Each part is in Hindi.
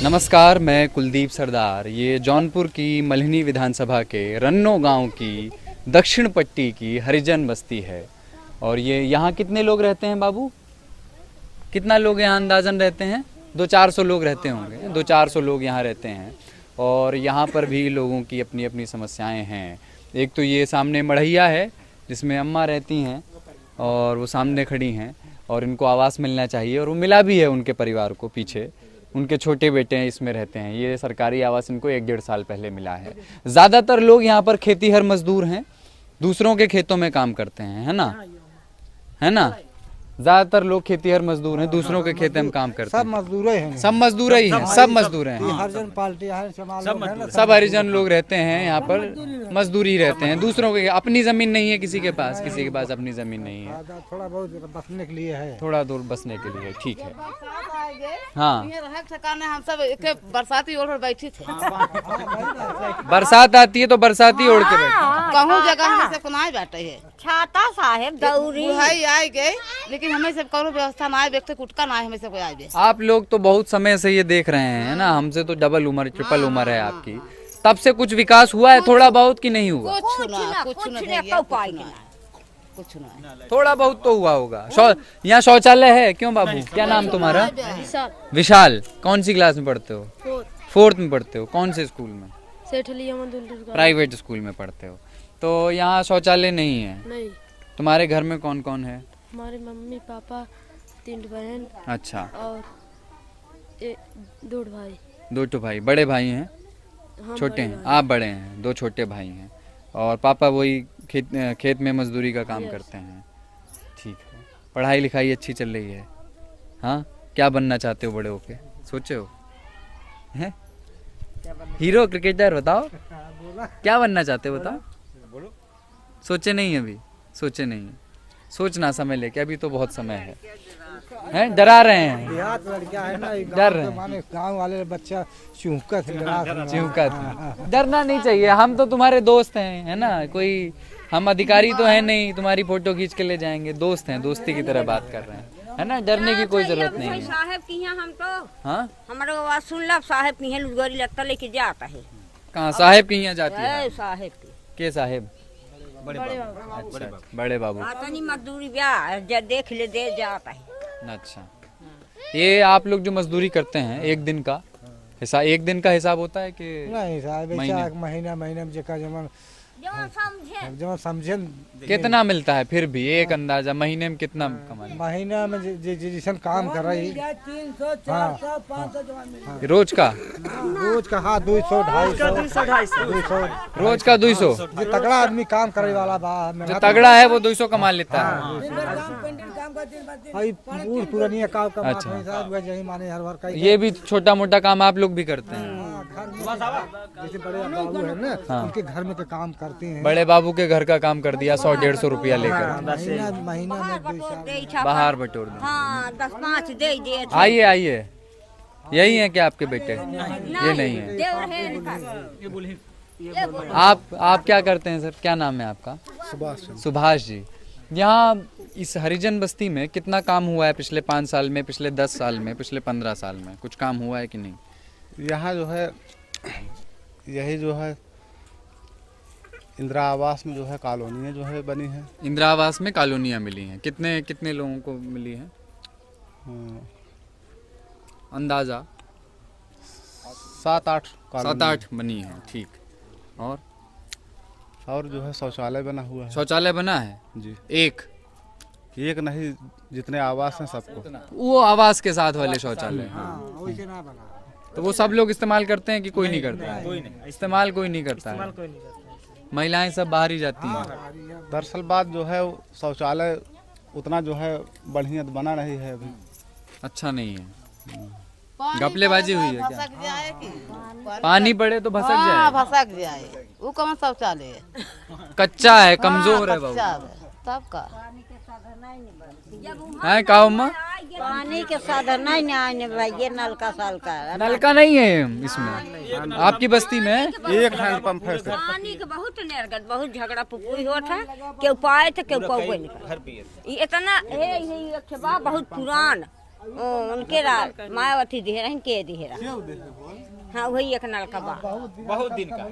नमस्कार, मैं कुलदीप सरदार। ये जौनपुर की मल्हनी विधानसभा के रन्नो गांव की दक्षिण पट्टी की हरिजन बस्ती है। और ये यहाँ कितने लोग रहते हैं बाबू? कितना लोग यहाँ अंदाजन रहते हैं? 200-400 लोग रहते होंगे। 200-400 लोग यहाँ रहते हैं। और यहाँ पर भी लोगों की अपनी अपनी समस्याएं हैं। एक तो ये सामने मढ़ैया है जिसमें अम्मा रहती हैं और वो सामने खड़ी हैं और इनको आवास मिलना चाहिए और वो मिला भी है उनके परिवार को। पीछे उनके छोटे बेटे हैं इसमें रहते हैं। ये सरकारी आवास इनको 1-1.5 साल पहले मिला है। ज़्यादातर लोग यहाँ पर खेतीहर मजदूर हैं, दूसरों के खेतों में काम करते हैं, है ना? ज़्यादातर लोग खेतीहर मजदूर हैं, दूसरों के खेत में काम करते हैं। सब मजदूर हैं, सब मजदूर ही हैं, सब मजदूर हैं। हरिजन पार्टी है, सब हरिजन लोग रहते हैं यहाँ पर, मजदूरी रहते हैं। दूसरों के अपनी ज़मीन नहीं है, किसी के पास अपनी ज़मीन नहीं है। थोड़ा बहुत बसने के लिए है, थोड़ा दूर बसने के लिए, ठीक है। हाँ, हम सब एक बरसाती ओढ़ बैठी थे। बरसात आती है तो बरसाती ओढ़ के बैठे। कहूँ जगह हमें सब कुनाई बैठे है, छाता साहेब दौरी बुढ़ाई आई गई, लेकिन हमें सब करो व्यवस्था ना आए, व्यक्ति कुटका ना है, हमें सब कोई आए। आप लोग तो बहुत समय से ये देख रहे हैं ना, हमसे तो डबल उम्र ट्रिपल उम्र है आपकी। तब से कुछ विकास हुआ है थोड़ा बहुत कि नहीं हुआ? कुछ ना। थोड़ा बहुत तो हुआ होगा। यहाँ शौचालय है क्यों बाबू? क्या नाम तुम्हारा? विशाल। कौन सी क्लास में पढ़ते हो? 4th में पढ़ते हो। कौन से स्कूल में? प्राइवेट स्कूल में पढ़ते हो। तो यहाँ शौचालय नहीं है? नहीं। तुम्हारे घर में कौन कौन है? हमारे मम्मी पापा, 3 बहन। अच्छा। और 2 भाई। 2 भाई। बड़े भाई हैं? छोटे हैं? आप बड़े हैं, 2 छोटे भाई हैं। और पापा वही खेत में मजदूरी का काम करते हैं। ठीक है। पढ़ाई लिखाई अच्छी चल रही है? हाँ। क्या बनना चाहते हो बड़े होके? सोचे हो? हैं? Hero cricketer? बताओ क्या बनना चाहते हो, बताओ। सोचे नहीं अभी? सोचे नहीं। सोचना समय लेके, अभी तो बहुत समय है। डरा रहे हैं? देहात लड़कियां है ना, डर रहे हैं। गाँव वाले बच्चा चूहकत डरना नहीं चाहिए। हम तो तुम्हारे दोस्त हैं, है ना? कोई हम अधिकारी तो है नहीं, तुम्हारी फोटो खींच के ले जाएंगे। दोस्त हैं, दोस्ती की तरह बात कर रहे हैं, है ना? डरने की कोई जरूरत नहीं है। साहेब की हैं हम तो। हाँ, हमारे आवाज सुन लो, साहेब की हैं, लुगारी लगता लेके जाता है। कहाँ साहेब की यहाँ जाती है? साहेब की के साहेब? अच्छा, बड़े बाबू। तनी मजदूरी ब्याह देख ले दे जाता है। अच्छा, ये आप लोग जो मजदूरी करते हैं, एक दिन का हिसाब होता है कि नहीं साहब? महीना में जेका जमा समझे कितना मिलता है? फिर भी एक अंदाजा महीने में कितना कमाए? महीना में जिसन काम कर रही 300-400-500 रोज का? रोज का। हाँ, 200-250 रोज का 200। जो तगड़ा आदमी काम करे वाला जो तगड़ा है वो 200 कमा लेता है। पुरानी काम का। अच्छा। माने हर बार ये भी छोटा मोटा काम आप लोग भी करते हैं? जैसे बड़े बाबू है ना, उनके घर में तो काम करते हैं। बड़े बाबू के घर का काम कर दिया 100-150 रुपया लेकर। महीना में बाहर बटोर दो। हाँ, 10-5 दे। आइए। यही है क्या आपके बेटे? ये नहीं है। आप क्या करते हैं सर? क्या नाम है आपका? सुभाष जी। यहाँ इस हरिजन बस्ती में कितना काम हुआ है पिछले 5 साल में, पिछले 10 साल में, पिछले 15 साल में? कुछ काम हुआ है कि नहीं? यहाँ जो है, यही जो है इंदिरा आवास में जो है कॉलोनियाँ जो है बनी है। इंदिरा आवास में कॉलोनियाँ मिली हैं। कितने लोगों को मिली हैं अंदाजा? 7-8 बनी हैं। ठीक। और जो है शौचालय बना हुआ है। शौचालय बना है जी? एक नहीं, जितने आवास हैं सबको। वो आवास के साथ वाले शौचालय। तो वो सब लोग इस्तेमाल करते हैं कि कोई नहीं करता है? इस्तेमाल कोई नहीं करता है। महिलाएं सब बाहर ही जाती हैं। दरअसल बात जो है, शौचालय उतना जो है बढ़िया बना नहीं है अभी। अच्छा नहीं है। घपलेबाजी हुई है क्या? पानी पड़े तो भसक जाए। वो कौन शौचालय है? कच्चा है, कमजोर है बाबू। तब का है का उम्मा? पानी के साधन नहीं भाई, नलका साल का नलका नहीं है इसमें? आपकी बस्ती में एक हैंडपंप है। पानी के बहुत निर्गत, बहुत झगड़ा पुपुई होता है। क्यों पाए थे, क्यों पाए नहीं। इतना है बहुत पुरान उनके मायावती दिहरा के दिहरा हाँ वही एक नल का बा बहुत दिन का।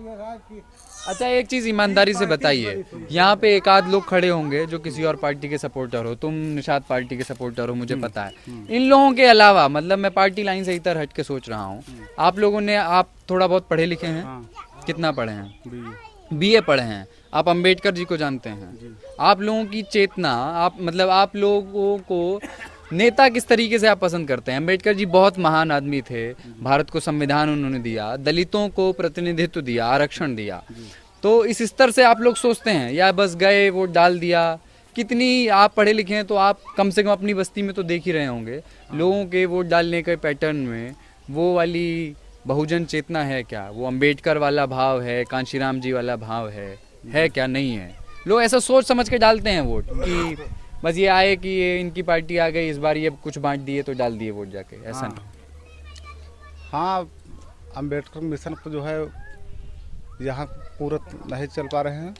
अच्छा एक चीज ईमानदारी से बताइए, यहाँ पे एक आध लोग खड़े होंगे जो किसी और पार्टी के सपोर्टर हो, तुम निषाद पार्टी के सपोर्टर हो, मुझे पता है। इन लोगों के अलावा मतलब मैं पार्टी लाइन से इधर हट के सोच रहा हूँ, आप लोगों ने, आप थोड़ा बहुत पढ़े लिखे हैं? कितना पढ़े हैं? बीए पढ़े हैं। आप अंबेडकर जी को जानते हैं? आप लोगों की चेतना, आप मतलब आप लोगों को नेता किस तरीके से आप पसंद करते हैं? अंबेडकर जी बहुत महान आदमी थे, भारत को संविधान उन्होंने दिया, दलितों को प्रतिनिधित्व दिया, आरक्षण दिया, तो इस स्तर से आप लोग सोचते हैं या बस गए वोट डाल दिया? कितनी आप पढ़े लिखे हैं तो आप कम से कम अपनी बस्ती में तो देख ही रहे होंगे लोगों के वोट डालने के पैटर्न में वो वाली बहुजन चेतना है क्या? वो अंबेडकर वाला भाव है, कांशीराम जी वाला भाव है क्या? नहीं है। लोग ऐसा सोच समझ के डालते हैं वोट कि बस ये आए कि ये इनकी पार्टी आ गई, इस बार ये कुछ बांट दिए तो डाल दिए वोट जाके, ऐसा नहीं। हाँ, अंबेडकर मिशन को जो है यहाँ पूरा नहीं चल पा रहे हैं,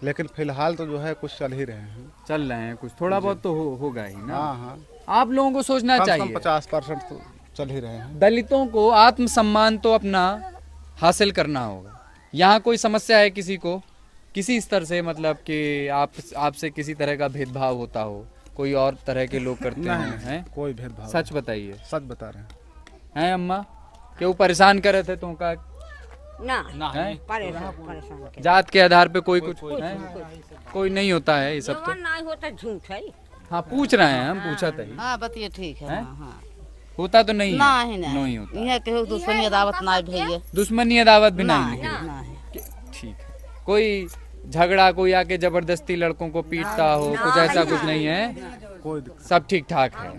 लेकिन फिलहाल तो जो है कुछ चल ही रहे हैं। चल रहे हैं कुछ, थोड़ा बहुत तो होगा ही ना। हाँ हाँ, आप लोगों को सोचना चाहिए 50% तो चल ही रहे हैं। दलितों को आत्मसम्मान तो अपना हासिल करना होगा। यहाँ कोई समस्या है किसी को, किसी स्तर से, मतलब कि आपसे किसी तरह का भेदभाव होता हो, कोई और तरह के लोग करते हैं? कोई भेदभाव? सच बताइए। सच बता रहे हैं अम्मा? क्यों परेशान कर रहे थे तुमका? ना हैं? परेशान जात के आधार पे कोई कुछ है? कोई नहीं होता है ये सब तो। नहीं होता झूठ है। हाँ पूछ रहे हैं हम, पूछा था ही। हाँ बतिए ठीक है। होता तो नहीं नहीं है? नहीं होता। यहाँ के दुश्मनी अदावत ना भैया, दुश्मनी अदावत भी नहीं है। नहीं। ठीक है। कोई झगड़ा, कोई आके जबरदस्ती लड़कों को पीटता हो, कुछ ऐसा कुछ नहीं है? कोई सब ठीक ठाक है।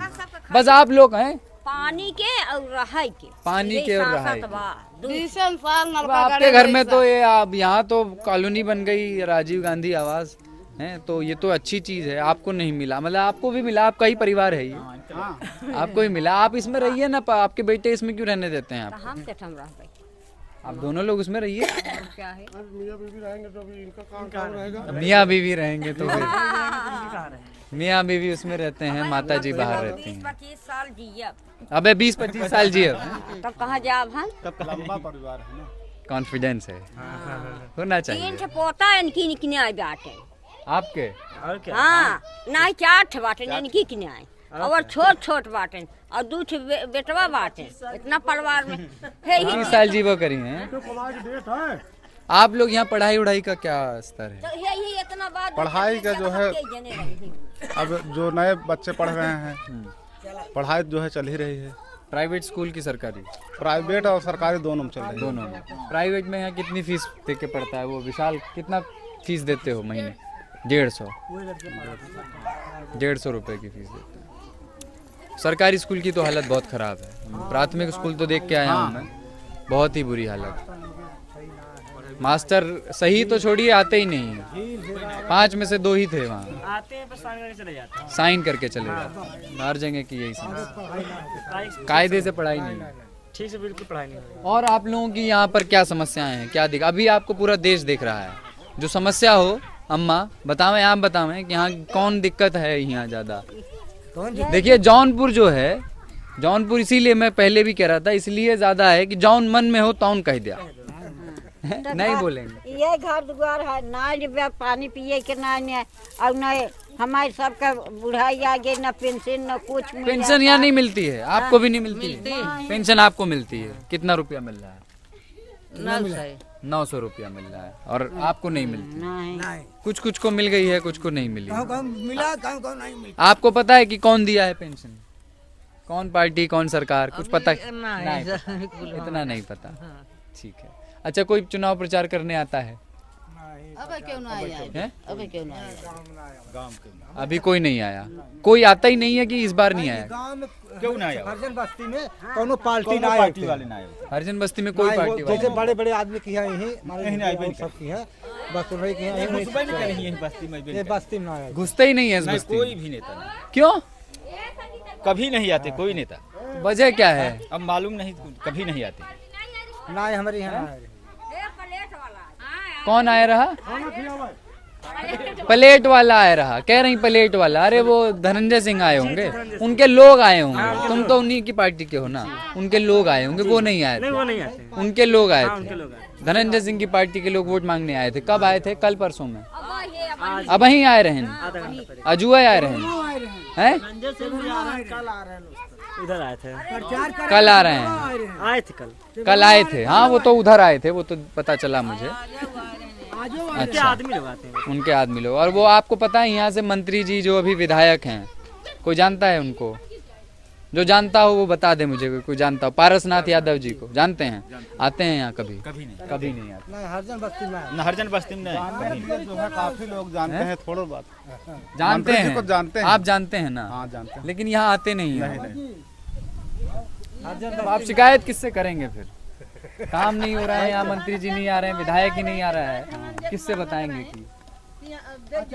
बस आप लोग हैं पानी के और रहाई के, पानी के और रहाई के। 20 साल नलका आपके घर में तो ये, आप यहाँ तो कॉलोनी बन गई राजीव गांधी आवास है, तो ये तो अच्छी चीज है। आपको नहीं मिला, मतलब आपको भी मिला, आपका ही परिवार है ये, आपको ही मिला। आप इसमें रहिए ना, आपके बेटे इसमें क्यों रहने देते हैं? आप हम कैसे रह गए? आप दोनों लोग उसमें रहिए। क्या है? मियाँ बीवी रहेंगे तो फिर मियाँ बीवी उसमें रहते हैं, माता जी बाहर रहती हैं। 25 साल जिया। अबे 20-25 साल जिए। तब कहाँ जाब हम? लंबा परिवार है ना। कॉन्फिडेंस है, होना चाहिए। 3 पोता इनकी निकने आए बाटे आपके? हाँ नहीं 4 बाटे इनकी किने आए, और छोट छोट बाटे और 2 बेटवा बाटे, इतना परिवार में है। 25 साल जीवो करी हैं। आप लोग यहाँ पढ़ाई उढ़ाई का क्या स्तर है? तो यही इतना बात पढ़ाई का जो है, अब जो नए बच्चे पढ़ रहे हैं, पढ़ाई जो है चल ही रही है। प्राइवेट स्कूल की सरकारी? प्राइवेट और सरकारी दोनों में चल रही है। दोनों में। प्राइवेट में यहाँ कितनी फीस दे के पढ़ता है वो विशाल? कितना फीस देते हो महीने? 150 रुपए की फीस देते हैं। सरकारी स्कूल की तो हालत बहुत ख़राब है। प्राथमिक स्कूल तो देख के आया हूँ मैं, बहुत ही बुरी हालत। मास्टर सही तो छोड़िए, आते ही नहीं है। 5 में से 2 ही थे वहाँ, आते हैं बस साइन करके चले जाते हैं। साइन करके चले जाते हैं। हर जगह की यही समस्या, कायदे से पढ़ाई नहीं है। ठीक से बिल्कुल पढ़ाई नहीं हो रही। और आप लोगों की यहाँ पर क्या समस्याएं हैं, क्या दिख? अभी आपको पूरा देश देख रहा है। जो समस्या हो अम्मा बतावें, आप बतावें कि यहाँ कौन दिक्कत है यहाँ ज़्यादा? देखिए जौनपुर जो है, जौनपुर इसीलिए मैं पहले भी कह रहा था, इसलिए ज़्यादा है कि जौन मन में हो तौन कह दिया। नहीं बोलेंगे। ये घर दुआर है ना, जब पानी पिए के ना और न हमारे सबका बुढ़ाई आ गई, न पेंशन न कुछ। पेंशन यहाँ नहीं मिलती है, आपको भी नहीं मिलती है पेंशन? आपको मिलती है? कितना रुपया मिल रहा है? 900 रुपया मिल रहा है, और आपको नहीं मिलती? नहीं। कुछ कुछ को मिल गई है, कुछ को नहीं मिली। मिला नहीं मिला। आपको पता है कि कौन दिया है पेंशन? कौन पार्टी, कौन सरकार? कुछ पता नहीं? इतना नहीं पता। ठीक है। अच्छा, कोई चुनाव प्रचार करने आता है? अबे क्यों ना आया? हैं? अबे क्यों ना आया? अभी कोई नहीं आया। कोई आता ही नहीं है कि इस बार नहीं आया? क्यों ना आया? हरजन बस्ती में कोनो पार्टी ना आए, हरजन बस्ती में कोई पार्टी वाला जैसे बड़े बड़े आदमी की है, यही सब की है, बस वही की है। ये बस्ती में आया, घुसते ही नहीं है इस बस्ती कोई में। भी नेता नहीं, क्यों? कभी नहीं आते कोई नेता। वजह क्या है? अब मालूम नहीं, कभी नहीं आते। ना हमारे यहाँ। कौन आया रहा? प्लेट वाला आए रहा, कह रही प्लेट वाला। अरे वो धनंजय सिंह आए होंगे, उनके लोग आए होंगे। तुम तो उन्हीं की पार्टी के हो ना, उनके लोग आए होंगे, वो नहीं आए थे। वो नहीं आते, उनके लोग आए उनके थे। लोग आए। धनंजय सिंह की पार्टी के लोग वोट मांगने आए थे। कब आए थे? कल परसों में। अब वहीं आए रहे हैं, अजुआ आए रहे हैं। इधर आए थे, कल आ रहे हैं, आए थे कल आए थे। हाँ वो तो उधर आए थे, वो तो पता चला मुझे। अच्छा, आदमी लोग आते हैं। उनके आदमी लोग। और वो आपको पता है यहाँ से मंत्री जी जो अभी विधायक हैं, कोई जानता है उनको? जो जानता हो वो बता दे मुझे, कोई जानता हो? पारसनाथ यादव जी को जानते हैं? आते हैं यहाँ कभी? कभी नहीं, कभी नहीं आते। नहीं हरिजन बस्ती में है। न हरिजन बस्ती में नहीं। जो है काफी लोग जानते हैं, थोड़ा बात जानते मंत्री जी को हैं, जानते हैं। आप जानते हैं ना? हाँ जानते हैं। लेकिन यहाँ आते नहीं हैं। नहीं। तो आप शिकायत किससे करेंगे फिर? काम नहीं हो रहा है, यहाँ मंत्री जी नहीं आ रहे हैं, विधायक ही नहीं आ रहा है, किससे बताएंगे कि?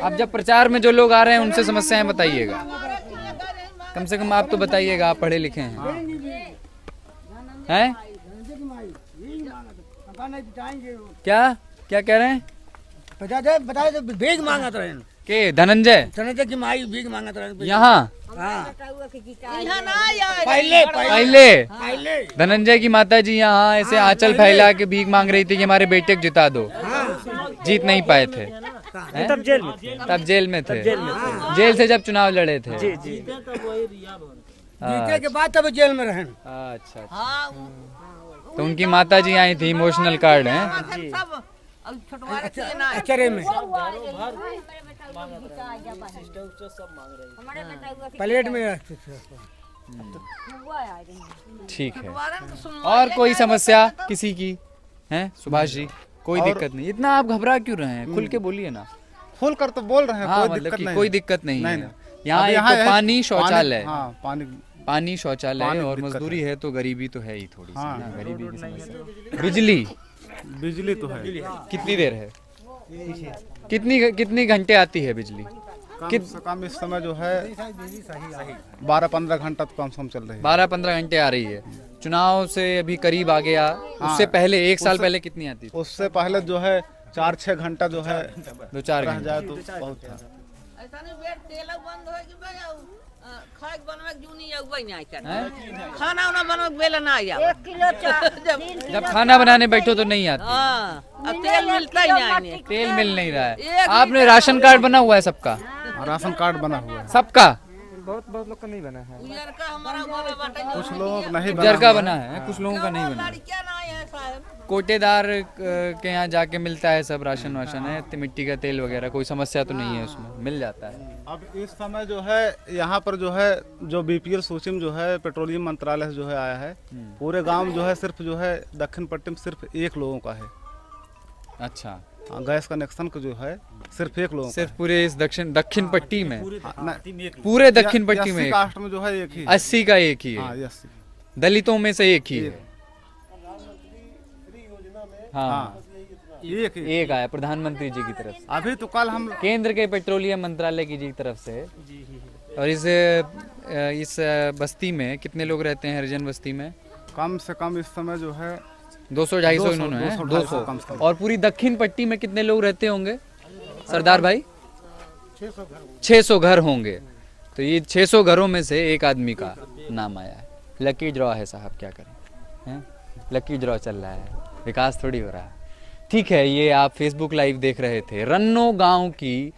अब जब प्रचार में जो लोग आ रहे हैं उनसे समस्याएं बताइएगा, कम से कम आप तो बताइएगा, आप पढ़े लिखे हैं। हैं? क्या क्या कह रहे हैं? बता दे भीख मांगत रहे के धनंजय धनंजय की माई भीख मांगत रहे। यहाँ पहले धनंजय की माता जी यहाँ ऐसे आंचल फैला के भीख मांग रही थी कि हमारे बेटे को जिता दो। जीत नहीं पाए थे। हैं? तब जेल में थे। तब जेल में थे। जेल से जब चुनाव लड़े थे। जी जी। जीते के बाद तब जेल में रहे। अच्छा। तो उनकी माता जी आई थी, इमोशनल कार्ड है अचरे में प्लेट में रखते थे। ठीक है। और कोई समस्या किसी की है सुभाष जी? कोई दिक्कत नहीं। इतना आप घबरा क्यों रहे हैं? खुल के बोलिए ना। खुल कर तो बोल रहे हैं, हाँ, कोई मतलब दिक्कत कि नहीं कोई है। दिक्कत नहीं है। नहीं। यहाँ अब एक यहाँ तो है, पानी शौचालय, हाँ पानी शौचालय पानी और दिक्कत मजदूरी है तो गरीबी तो है ही थोड़ी सी हाँ। ना, गरीबी की समस्या। बिजली बिजली तो है। कितनी देर है? कितनी घंटे आती है बिजली? कम से कम इस समय जो है 12-15 घंटा तो कम से कम चल रही है। 12-15 घंटे आ रही है। चुनाव से अभी करीब आ गया। उससे पहले 1 साल पहले कितनी आती थी? उससे पहले जो है 4-6 घंटा जो है 2-4 रह घंटे। जाए तो बहुत था। खाना उना बनवे बेला ना आया। जब खाना बनाने बैठो तो नहीं आती। अब तेल मिलता ही नहीं। तेल मिल नहीं रहा है। आपने राशन कार्ड बना हुआ है सबका? राशन कार्ड बना हुआ है। सबका? बहुत लोग का नहीं बना है। कुछ लोगों को नहीं बना जरका हुआ है। बना है, कुछ लोगों का नहीं बना है। कोटेदार के यहाँ जाके मिलता है सब राशन वाशन है, मिट्टी का तेल वगैरह, कोई समस्या तो नहीं है उसमें, मिल जाता है। अब इस समय जो है यहाँ पर जो है जो बीपीएल सूची में जो है पेट्रोलियम मंत्रालय से जो है आया है, पूरे गांव में जो है सिर्फ जो है दक्षिण पट्टी में सिर्फ 1 लोगों का है। अच्छा। हाँ, गैस कनेक्शन को जो है सिर्फ 1 लोगों सिर्फ पूरे इस दक्षिण पट्टी में? का है। पूरे दक्षिण पट्टी में 80 कास्ट में जो है एक ही। 80 का एक ही हाँ, है। 80 दलितों में से एक ही है। हाँ, एक ही। एक आया प्रधानमंत्री जी की तरफ से। अभी तो कल हम केंद्र के पेट्रोलियम मंत्रालय की जी की तरफ से। और इस बस्ती में कितने लोग रहते हैं? हरिजन बस्ती में कम से कम इस समय जो है 200-250 इन्होंने हैं। 200 कम से कम। और पूरी दक्षिण पट्टी में कितने लोग रहते होंगे सरदार भाई? 600 घर होंगे। तो ये 600 घरों में से एक आदमी का नाम आया है। लकी ड्रॉ है साहब, क्या करें हैं? लकी ड्रॉ चल रहा है, विकास थोड़ी हो रहा है। ठीक है, ये आप फेसबुक लाइव देख रहे थे। रन्नो गांव की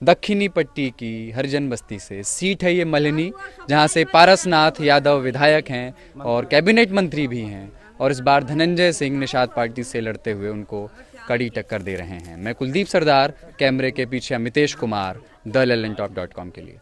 दक्षिणी पट्टी की हरिजन बस्ती से सीट है ये मल्हनी, जहां से पारसनाथ यादव विधायक हैं और कैबिनेट मंत्री भी हैं। और इस बार धनंजय सिंह निषाद पार्टी से लड़ते हुए उनको कड़ी टक्कर दे रहे हैं। मैं कुलदीप सरदार, कैमरे के पीछे अमितेश कुमार, @lntop.com के लिए।